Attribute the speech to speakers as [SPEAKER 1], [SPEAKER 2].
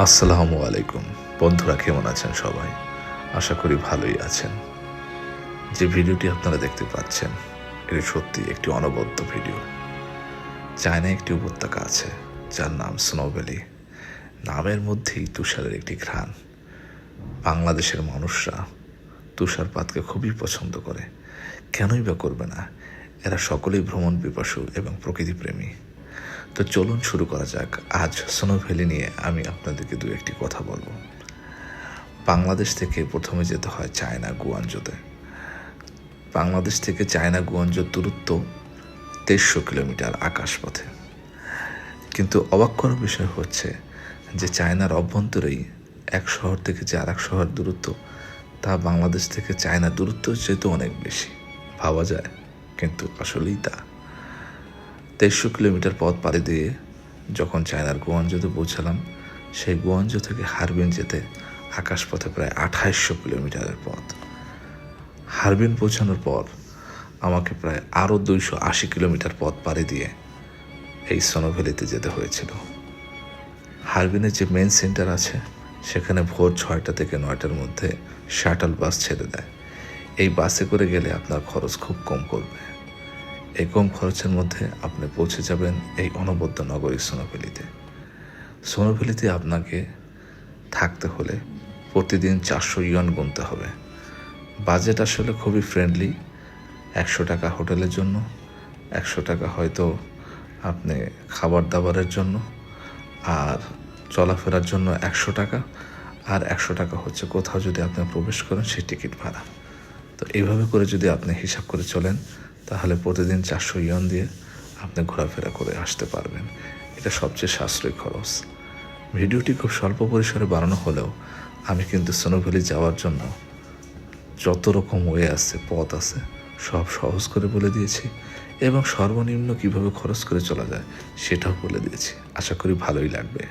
[SPEAKER 1] আসসালামু আলাইকুম বন্ধুরা, কেমন আছেন সবাই? আশা করি ভালোই আছেন। যে ভিডিওটি আপনারা দেখতে পাচ্ছেন এটি সত্যি একটি অনবদ্য ভিডিও। চায়নায় একটি উপত্যকা আছে যার নাম স্নো ভ্যালি। নামের মধ্যেই তুষারের একটি ঘ্রাণ। বাংলাদেশের মানুষরা তুষারপাতকে খুবই পছন্দ করে। কেনই বা করবে না? এরা সকলেই ভ্রমণ পিপাসু এবং প্রকৃতিপ্রেমী। তো চলুন শুরু করা যাক। আজ স্নো ভ্যালি নিয়ে আমি আপনাদেরকে দু একটি কথা বলবো। বাংলাদেশ থেকে প্রথমে যেতে হয় চায়না গুয়াঞ্জোতে। বাংলাদেশ থেকে চায়না গুয়াঞ্জোর দূরত্ব 2300 কিলোমিটার আকাশপথে। কিন্তু অবাক করার বিষয় হচ্ছে যে চায়নার অভ্যন্তরেই এক শহর থেকে যে আর এক শহর দূরত্ব, তা বাংলাদেশ থেকে চায়নার দূরত্ব যেহেতু অনেক বেশি ভাবা যায়, কিন্তু আসলেই তা। 2300 কিলোমিটার পথ পাড়ি দিয়ে যখন চায়নার গুয়াঞ্জোতে পৌঁছালাম, সেই গুয়াঞ্জো থেকে হারবিন যেতে আকাশপথে প্রায় 2800 কিলোমিটারের পথ। হারবিন পৌঁছানোর পর আমাকে প্রায় আরও 280 কিলোমিটার পথ পাড়ি দিয়ে এই স্নো ভ্যালিতে যেতে হয়েছিল। হারবিনের যে মেন সেন্টার আছে সেখানে ভোর 6টা থেকে 9টার মধ্যে শাটল বাস ছেড়ে দেয়। এই বাসে করে গেলে আপনার খরচ খুব কম করবে। এই কম খরচের মধ্যে আপনি পৌঁছে যাবেন এই অনবদ্য নগরী স্নো ভ্যালিতে। স্নো ভ্যালিতে আপনাকে থাকতে হলে প্রতিদিন 400 ইয়ন গুনতে হবে। বাজেট আসলে খুবই ফ্রেন্ডলি। 100 টাকা হোটেলের জন্য, 100 টাকা হয়তো আপনি খাবার দাবারের জন্য, আর চলাফেরার জন্য 100 টাকা, আর 100 টাকা হচ্ছে কোথাও যদি আপনি প্রবেশ করেন সেই টিকিট ভাড়া। তো এইভাবে করে যদি আপনি হিসাব করে চলেন তাহলে প্রতিদিন 400 ইয়ন দিয়ে আপনি ঘোরাফেরা করে আসতে পারবেন। এটা সবচেয়ে সাশ্রয়ী খরচ। ভিডিওটি খুব স্বল্প পরিসরে বানানো হলেও আমি কিন্তু স্নো ভ্যালি যাওয়ার জন্য যত রকম ওয়ে আছে, পথ আছে, সব সহজ করে বলে দিয়েছি এবং সর্বনিম্ন কিভাবে খরচ করে চলা যায় সেটাও বলে দিয়েছি। আশা করি ভালোই লাগবে।